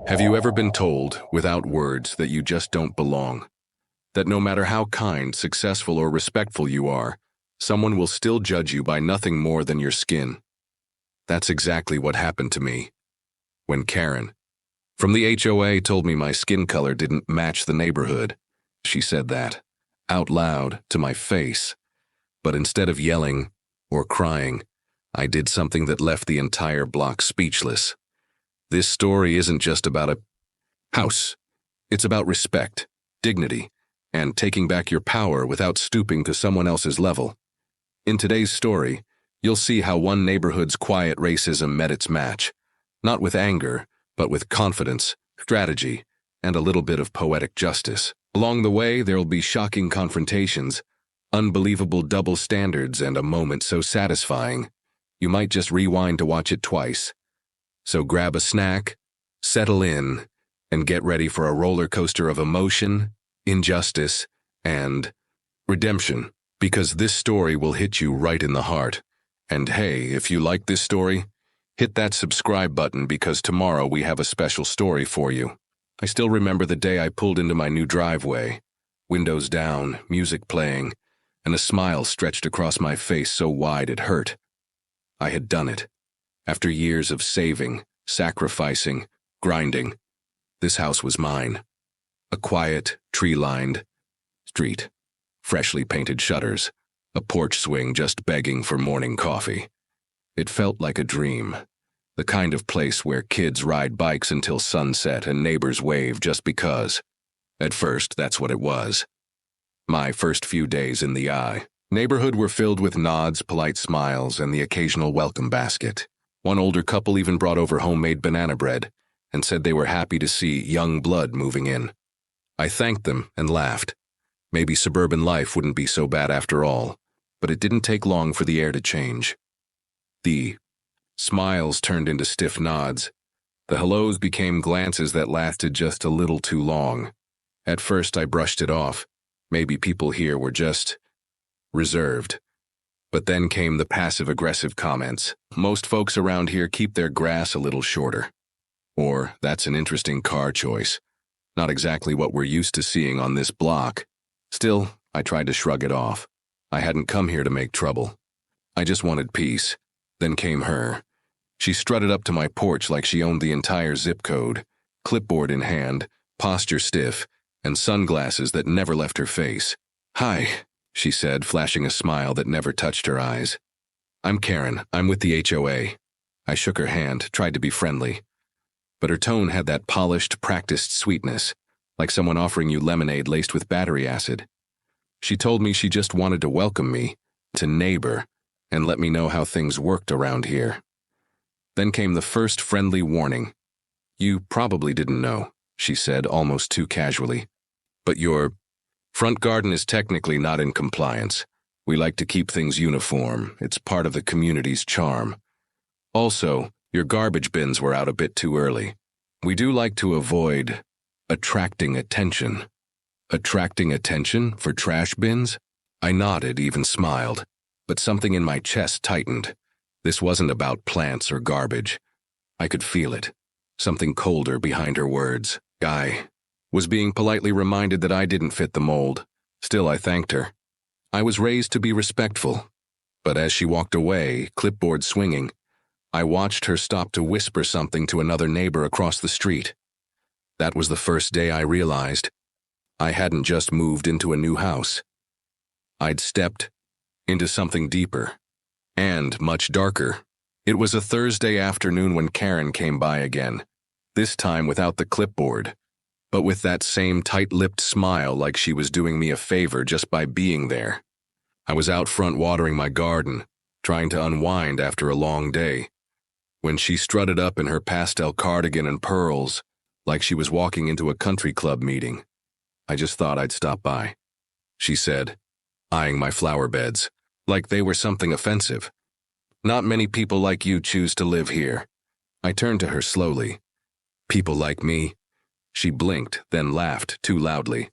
Have you ever been told, without words, that you just don't belong? That no matter how kind, successful, or respectful you are, someone will still judge you by nothing more than your skin? That's exactly what happened to me when Karen from the HOA told me my skin color didn't match the neighborhood. She said that out loud to my face. But instead of yelling or crying, I did something that left the entire block speechless. This story isn't just about a house. It's about respect, dignity, and taking back your power without stooping to someone else's level. In today's story, you'll see how one neighborhood's quiet racism met its match, not with anger, but with confidence, strategy, and a little bit of poetic justice. Along the way, there'll be shocking confrontations, unbelievable double standards, and a moment so satisfying, you might just rewind to watch it twice. So grab a snack, settle in, and get ready for a roller coaster of emotion, injustice, and redemption, because this story will hit you right in the heart. And hey, if you like this story, hit that subscribe button because tomorrow we have a special story for you. I still remember the day I pulled into my new driveway, windows down, music playing, and a smile stretched across my face so wide it hurt. I had done it. After years of saving, sacrificing, grinding, this house was mine. A quiet, tree-lined street, freshly painted shutters, a porch swing just begging for morning coffee. It felt like a dream, the kind of place where kids ride bikes until sunset and neighbors wave just because. At first, that's what it was. My first few days in the neighborhood were filled with nods, polite smiles, and the occasional welcome basket. One older couple even brought over homemade banana bread and said they were happy to see young blood moving in. I thanked them and laughed. Maybe suburban life wouldn't be so bad after all, but it didn't take long for the air to change. The smiles turned into stiff nods. The hellos became glances that lasted just a little too long. At first, I brushed it off. Maybe people here were just reserved. But then came the passive-aggressive comments. Most folks around here keep their grass a little shorter. Or, that's an interesting car choice. Not exactly what we're used to seeing on this block. Still, I tried to shrug it off. I hadn't come here to make trouble. I just wanted peace. Then came her. She strutted up to my porch like she owned the entire zip code, clipboard in hand, posture stiff, and sunglasses that never left her face. "Hi," she said, flashing a smile that never touched her eyes. "I'm Karen. I'm with the HOA. I shook her hand, tried to be friendly. But her tone had that polished, practiced sweetness, like someone offering you lemonade laced with battery acid. She told me she just wanted to welcome me, to neighbor, and let me know how things worked around here. Then came the first friendly warning. "You probably didn't know," she said almost too casually, "but your front garden is technically not in compliance. We like to keep things uniform. It's part of the community's charm. Also, your garbage bins were out a bit too early. We do like to avoid attracting attention." Attracting attention for trash bins? I nodded, even smiled, but something in my chest tightened. This wasn't about plants or garbage. I could feel it. Something colder behind her words. I was being politely reminded that I didn't fit the mold. Still, I thanked her. I was raised to be respectful. But as she walked away, clipboard swinging, I watched her stop to whisper something to another neighbor across the street. That was the first day I realized I hadn't just moved into a new house. I'd stepped into something deeper and much darker. It was a Thursday afternoon when Karen came by again, this time without the clipboard, but with that same tight-lipped smile like she was doing me a favor just by being there. I was out front watering my garden, trying to unwind after a long day, when she strutted up in her pastel cardigan and pearls, like she was walking into a country club meeting. "I just thought I'd stop by," she said, eyeing my flower beds, like they were something offensive. "Not many people like you choose to live here." I turned to her slowly. "People like me?" She blinked, then laughed too loudly.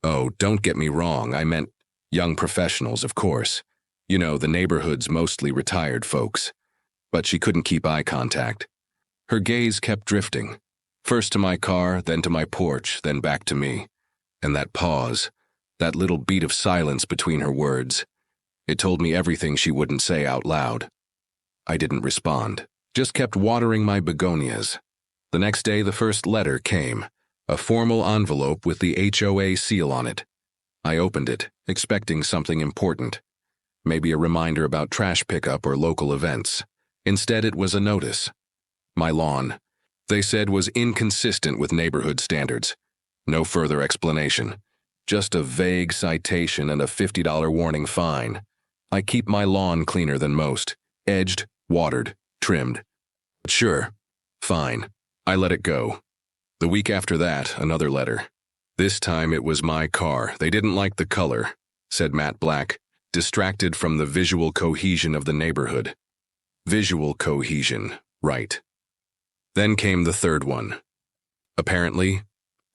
"Oh, don't get me wrong, I meant young professionals, of course. You know, the neighborhood's mostly retired folks." But she couldn't keep eye contact. Her gaze kept drifting, First to my car, then to my porch, then back to me. And that pause, that little beat of silence between her words, it told me everything she wouldn't say out loud. I didn't respond, just kept watering my begonias. The next day, the first letter came, a formal envelope with the HOA seal on it. I opened it, expecting something important. Maybe a reminder about trash pickup or local events. Instead, it was a notice. My lawn, they said, was inconsistent with neighborhood standards. No further explanation. Just a vague citation and a $50 warning fine. I keep my lawn cleaner than most. Edged, watered, trimmed. Sure. Fine. I let it go. The week after that, another letter. This time it was my car. They didn't like the color, said Matt Black, distracted from the visual cohesion of the neighborhood. Visual cohesion, right. Then came the third one. Apparently,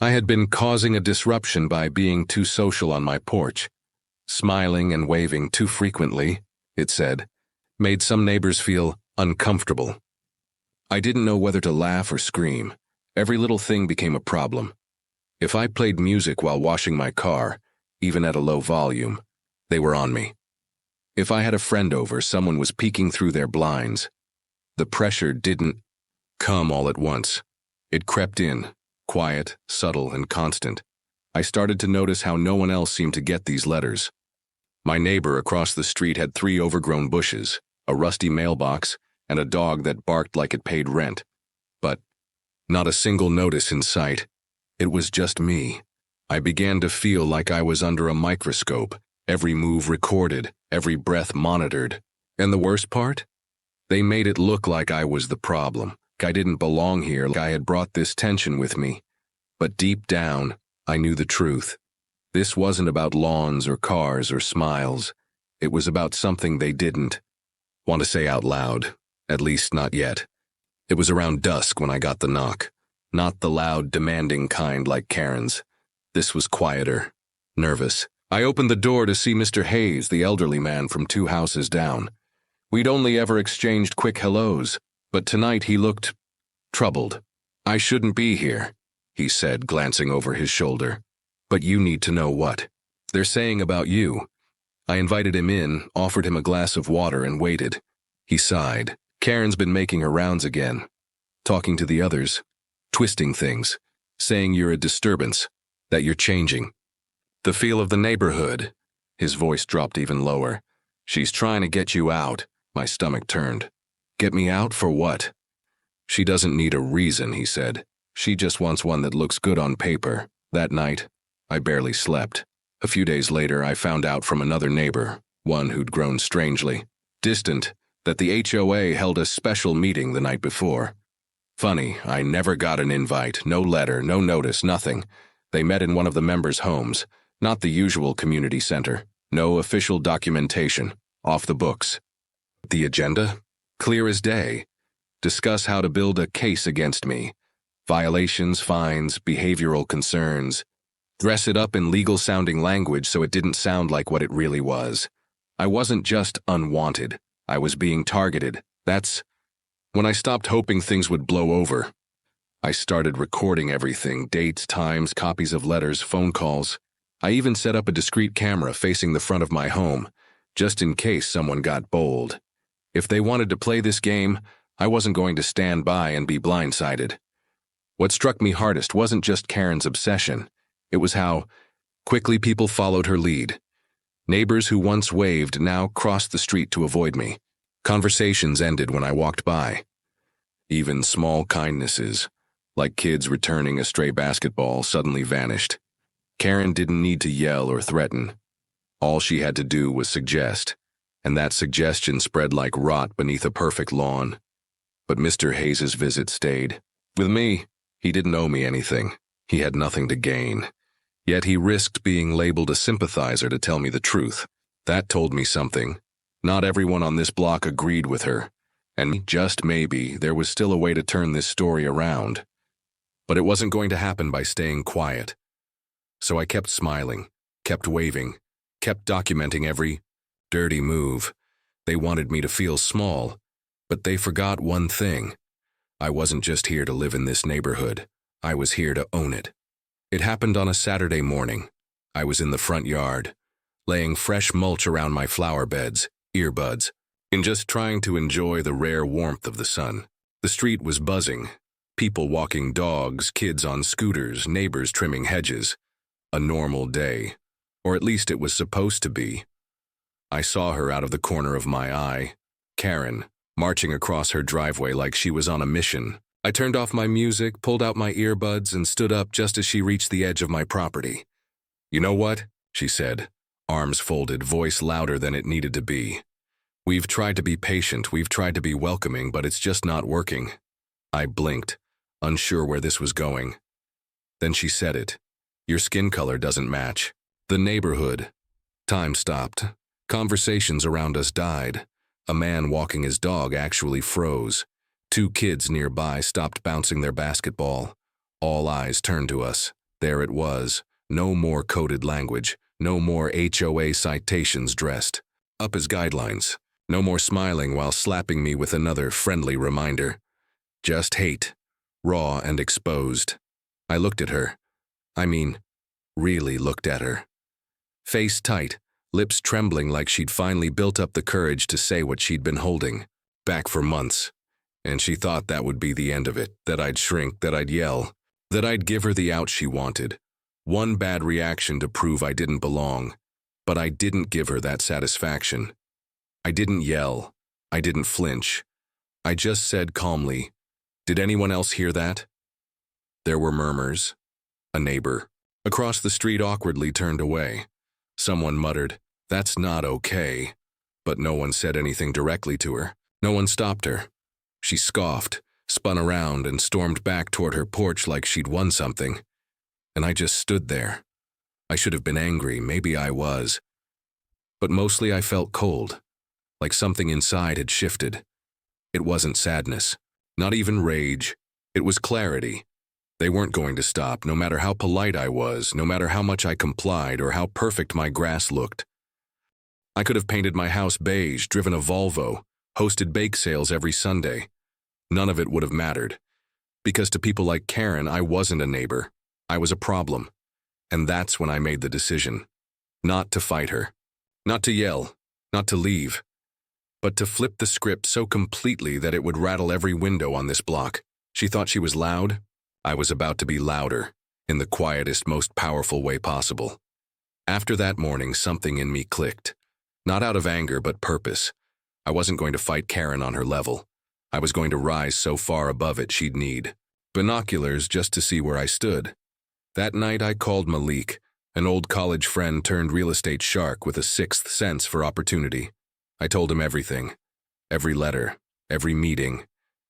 I had been causing a disruption by being too social on my porch. Smiling and waving too frequently, it said, made some neighbors feel uncomfortable. I didn't know whether to laugh or scream. Every little thing became a problem. If I played music while washing my car, even at a low volume, they were on me. If I had a friend over, someone was peeking through their blinds. The pressure didn't come all at once. It crept in, quiet, subtle, and constant. I started to notice how no one else seemed to get these letters. My neighbor across the street had 3 overgrown bushes, a rusty mailbox, and a dog that barked like it paid rent. But not a single notice in sight. It was just me. I began to feel like I was under a microscope, every move recorded, every breath monitored. And the worst part? They made it look like I was the problem. I didn't belong here, like I had brought this tension with me. But deep down, I knew the truth. This wasn't about lawns or cars or smiles. It was about something they didn't want to say out loud, at least not yet. It was around dusk when I got the knock. Not the loud, demanding kind like Karen's. This was quieter, nervous. I opened the door to see Mr. Hayes, the elderly man from 2 houses down. We'd only ever exchanged quick hellos, but tonight he looked troubled. I shouldn't be here, he said, glancing over his shoulder. But you need to know what they're saying about you. I invited him in, offered him a glass of water, and waited. He sighed. Karen's been making her rounds again, talking to the others, twisting things, saying you're a disturbance, that you're changing. The feel of the neighborhood. His voice dropped even lower. She's trying to get you out. My stomach turned. Get me out for what? She doesn't need a reason, he said. She just wants one that looks good on paper. That night, I barely slept. A few days later, I found out from another neighbor, one who'd grown strangely distant, that the HOA held a special meeting the night before. Funny, I never got an invite, no letter, no notice, nothing. They met in one of the members' homes, not the usual community center. No official documentation, off the books. The agenda? Clear as day. Discuss how to build a case against me. Violations, fines, behavioral concerns. Dress it up in legal-sounding language so it didn't sound like what it really was. I wasn't just unwanted. I was being targeted. That's when I stopped hoping things would blow over. I started recording everything, dates, times, copies of letters, phone calls. I even set up a discreet camera facing the front of my home, just in case someone got bold. If they wanted to play this game, I wasn't going to stand by and be blindsided. What struck me hardest wasn't just Karen's obsession. It was how quickly people followed her lead. Neighbors who once waved now crossed the street to avoid me. Conversations ended when I walked by. Even small kindnesses, like kids returning a stray basketball, suddenly vanished. Karen didn't need to yell or threaten. All she had to do was suggest, and that suggestion spread like rot beneath a perfect lawn. But Mr. Hayes's visit stayed. With me, he didn't owe me anything. He had nothing to gain. Yet he risked being labeled a sympathizer to tell me the truth. That told me something. Not everyone on this block agreed with her, and just maybe there was still a way to turn this story around. But it wasn't going to happen by staying quiet. So I kept smiling, kept waving, kept documenting every dirty move. They wanted me to feel small, but they forgot one thing. I wasn't just here to live in this neighborhood. I was here to own it. It happened on a Saturday morning. I was in the front yard, laying fresh mulch around my flower beds, earbuds, and just trying to enjoy the rare warmth of the sun. The street was buzzing. People walking dogs, kids on scooters, neighbors trimming hedges. A normal day. Or at least it was supposed to be. I saw her out of the corner of my eye, Karen, marching across her driveway like she was on a mission. I turned off my music, pulled out my earbuds, and stood up just as she reached the edge of my property. "You know what?" she said, arms folded, voice louder than it needed to be. "We've tried to be patient, we've tried to be welcoming, but it's just not working." I blinked, unsure where this was going. Then she said it. "Your skin color doesn't match." The neighborhood. Time stopped. Conversations around us died. A man walking his dog actually froze. 2 kids nearby stopped bouncing their basketball. All eyes turned to us. There it was. No more coded language. No more HOA citations dressed up as guidelines. No more smiling while slapping me with another friendly reminder. Just hate. Raw and exposed. I looked at her. Really looked at her. Face tight, lips trembling like she'd finally built up the courage to say what she'd been holding back for months. And she thought that would be the end of it, that I'd shrink, that I'd yell, that I'd give her the out she wanted. One bad reaction to prove I didn't belong. But I didn't give her that satisfaction. I didn't yell. I didn't flinch. I just said calmly, "Did anyone else hear that?" There were murmurs. A neighbor across the street awkwardly turned away. Someone muttered, "That's not okay." But no one said anything directly to her. No one stopped her. She scoffed, spun around, and stormed back toward her porch like she'd won something. And I just stood there. I should have been angry, maybe I was. But mostly I felt cold, like something inside had shifted. It wasn't sadness, not even rage. It was clarity. They weren't going to stop, no matter how polite I was, no matter how much I complied or how perfect my grass looked. I could have painted my house beige, driven a Volvo, hosted bake sales every Sunday. None of it would have mattered. Because to people like Karen, I wasn't a neighbor. I was a problem. And that's when I made the decision. Not to fight her. Not to yell. Not to leave. But to flip the script so completely that it would rattle every window on this block. She thought she was loud. I was about to be louder, in the quietest, most powerful way possible. After that morning, something in me clicked. Not out of anger, but purpose. I wasn't going to fight Karen on her level. I was going to rise so far above it she'd need binoculars just to see where I stood. That night I called Malik, an old college friend turned real estate shark with a 6th sense for opportunity. I told him everything. Every letter, every meeting,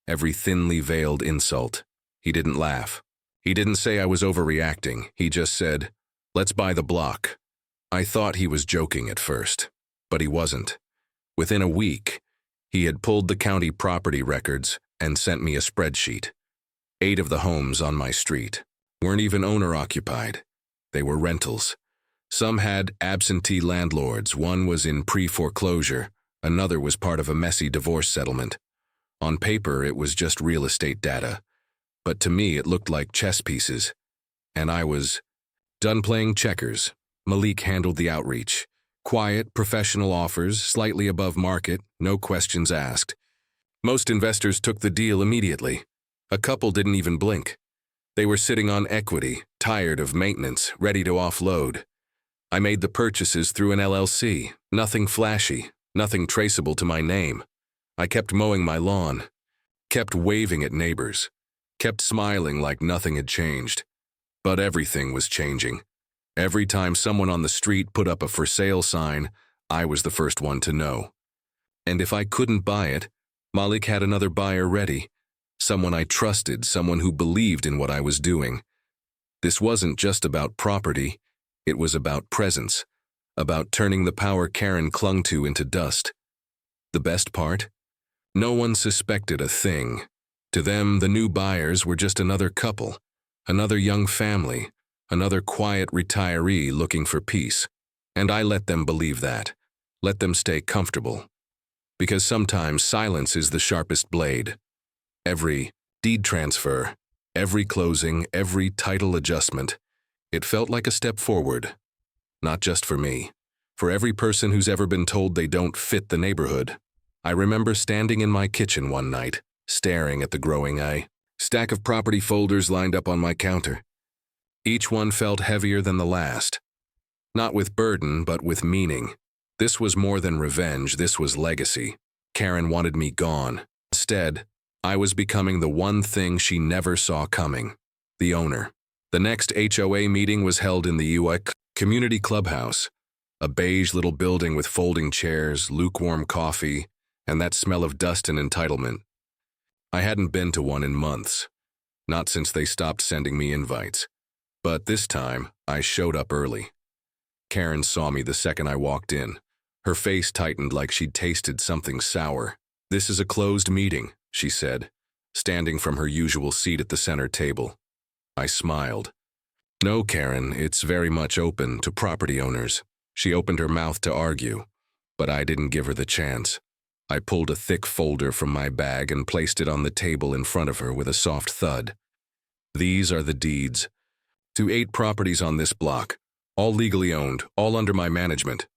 every thinly veiled insult. He didn't laugh. He didn't say I was overreacting. He just said, "Let's buy the block." I thought he was joking at first, but he wasn't. Within a week, he had pulled the county property records and sent me a spreadsheet. 8 of the homes on my street weren't even owner-occupied. They were rentals. Some had absentee landlords. One was in pre-foreclosure. Another was part of a messy divorce settlement. On paper, it was just real estate data. But to me, it looked like chess pieces. And I was done playing checkers. Malik handled the outreach. Quiet, professional offers, slightly above market, no questions asked. Most investors took the deal immediately. A couple didn't even blink. They were sitting on equity, tired of maintenance, ready to offload. I made the purchases through an LLC, nothing flashy, nothing traceable to my name. I kept mowing my lawn, kept waving at neighbors, kept smiling like nothing had changed. But everything was changing. Every time someone on the street put up a for sale sign, I was the first one to know. And if I couldn't buy it, Malik had another buyer ready. Someone I trusted, someone who believed in what I was doing. This wasn't just about property, it was about presence, about turning the power Karen clung to into dust. The best part? No one suspected a thing. To them, the new buyers were just another couple, another young family, another quiet retiree looking for peace. And I let them believe that, let them stay comfortable. Because sometimes silence is the sharpest blade. Every deed transfer, Every closing, every title adjustment, it felt like a step forward. Not just for me. For every person who's ever been told they don't fit the neighborhood. I remember standing in my kitchen one night, staring at the growing stack of property folders lined up on my counter. Each one felt heavier than the last. Not with burden, but with meaning. This was more than revenge, this was legacy. Karen wanted me gone. Instead, I was becoming the one thing she never saw coming. The owner. The next HOA meeting was held in the UA Community Clubhouse, a beige little building with folding chairs, lukewarm coffee, and that smell of dust and entitlement. I hadn't been to one in months, not since they stopped sending me invites. But this time, I showed up early. Karen saw me the second I walked in. Her face tightened like she'd tasted something sour. "This is a closed meeting," she said, standing from her usual seat at the center table. I smiled. "No, Karen, it's very much open to property owners." She opened her mouth to argue, but I didn't give her the chance. I pulled a thick folder from my bag and placed it on the table in front of her with a soft thud. "These are the deeds to 8 properties on this block, all legally owned, all under my management."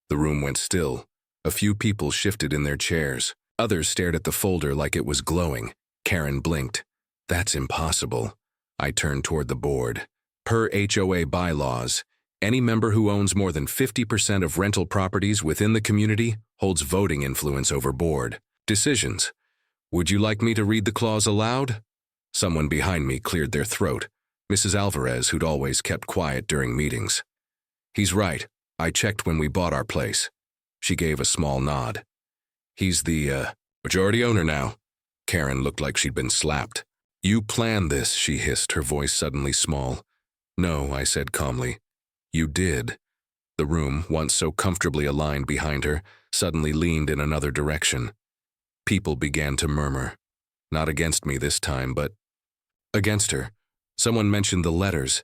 The room went still. A few people shifted in their chairs. Others stared at the folder like it was glowing. Karen blinked. "That's impossible." I turned toward the board. Per HOA bylaws, any member who owns more than 50% of rental properties within the community holds voting influence over board decisions. "Would you like me to read the clause aloud?" Someone behind me cleared their throat. Mrs. Alvarez, who'd always kept quiet during meetings. "He's right. I checked when we bought our place." She gave a small nod. "He's the majority owner now." Karen looked like she'd been slapped. "You planned this," she hissed, her voice suddenly small. "No," I said calmly. "You did." The room, once so comfortably aligned behind her, suddenly leaned in another direction. People began to murmur. Not against me this time, but against her. Someone mentioned the letters.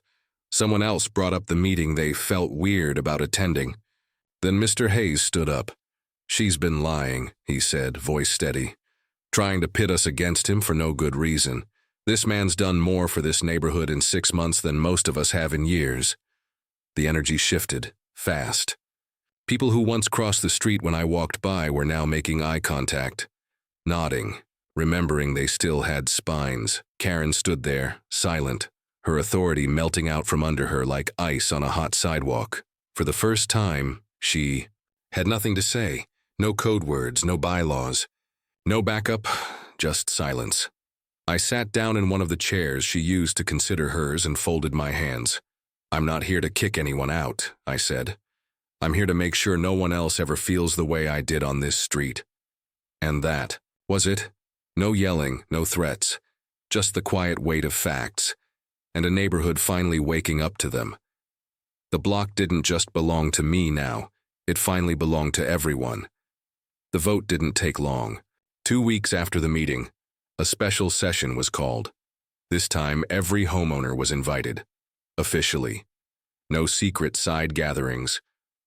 Someone else brought up the meeting they felt weird about attending. Then Mr. Hayes stood up. "She's been lying," he said, voice steady. "Trying to pit us against him for no good reason. This man's done more for this neighborhood in 6 months than most of us have in years." The energy shifted, fast. People who once crossed the street when I walked by were now making eye contact, nodding, remembering they still had spines. Karen stood there, silent, her authority melting out from under her like ice on a hot sidewalk. For the first time, she had nothing to say. No code words, no bylaws, no backup, just silence. I sat down in one of the chairs she used to consider hers and folded my hands. "I'm not here to kick anyone out," I said. "I'm here to make sure no one else ever feels the way I did on this street." And that was it. No yelling, no threats, just the quiet weight of facts, and a neighborhood finally waking up to them. The block didn't just belong to me now, it finally belonged to everyone. The vote didn't take long. 2 weeks after the meeting, a special session was called. This time, every homeowner was invited. Officially. No secret side gatherings,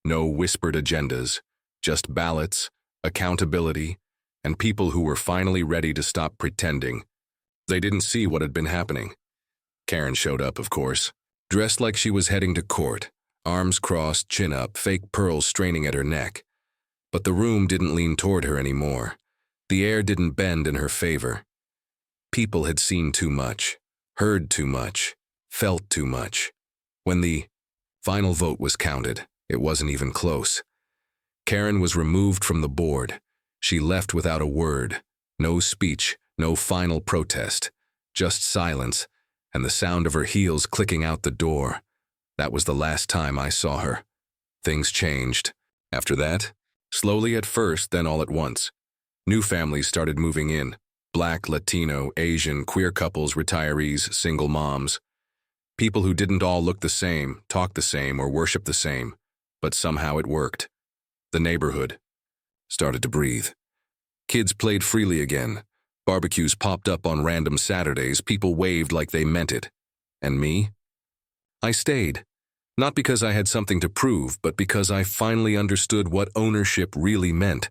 no whispered agendas, just ballots, accountability, and people who were finally ready to stop pretending. They didn't see what had been happening. Karen showed up, of course, dressed like she was heading to court, arms crossed, chin up, fake pearls straining at her neck. But the room didn't lean toward her anymore. The air didn't bend in her favor. People had seen too much, heard too much, felt too much. When the final vote was counted, it wasn't even close. Karen was removed from the board. She left without a word, no speech, no final protest, just silence and the sound of her heels clicking out the door. That was the last time I saw her. Things changed. After that, slowly at first, then all at once. New families started moving in. Black, Latino, Asian, queer couples, retirees, single moms. People who didn't all look the same, talk the same, or worship the same. But somehow it worked. The neighborhood started to breathe. Kids played freely again. Barbecues popped up on random Saturdays. People waved like they meant it. And me? I stayed. Not because I had something to prove, but because I finally understood what ownership really meant.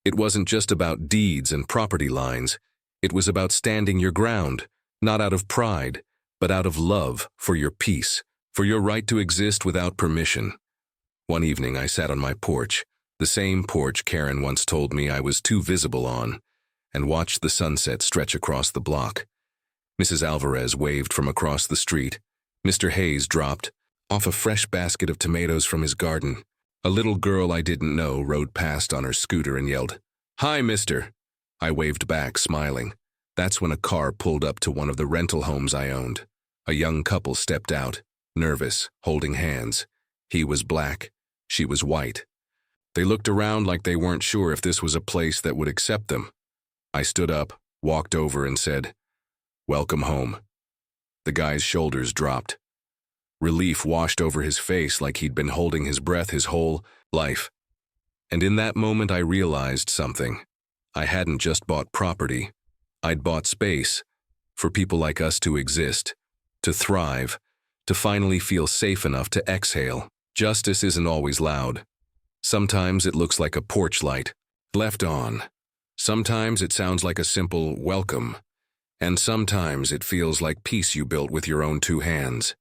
It wasn't just about deeds and property lines. It was about standing your ground, Not out of pride, but out of love for your peace, for your right to exist without permission. One evening I sat on my porch, the same porch Karen once told me I was too visible on, and watched the sunset stretch across the block. Mrs. Alvarez waved from across the street. Mr. Hayes dropped off a fresh basket of tomatoes from his garden. A little girl I didn't know rode past on her scooter and yelled, "Hi, mister." I waved back, smiling. That's when a car pulled up to one of the rental homes I owned. A young couple stepped out, nervous, holding hands. He was black, she was white. They looked around like they weren't sure if this was a place that would accept them. I stood up, walked over and said, "Welcome home." The guy's shoulders dropped. Relief washed over his face like he'd been holding his breath his whole life. And in that moment I realized something. I hadn't just bought property. I'd bought space for people like us to exist, to thrive, to finally feel safe enough to exhale. Justice isn't always loud. Sometimes it looks like a porch light, left on. Sometimes it sounds like a simple welcome. And sometimes it feels like peace you built with your own two hands.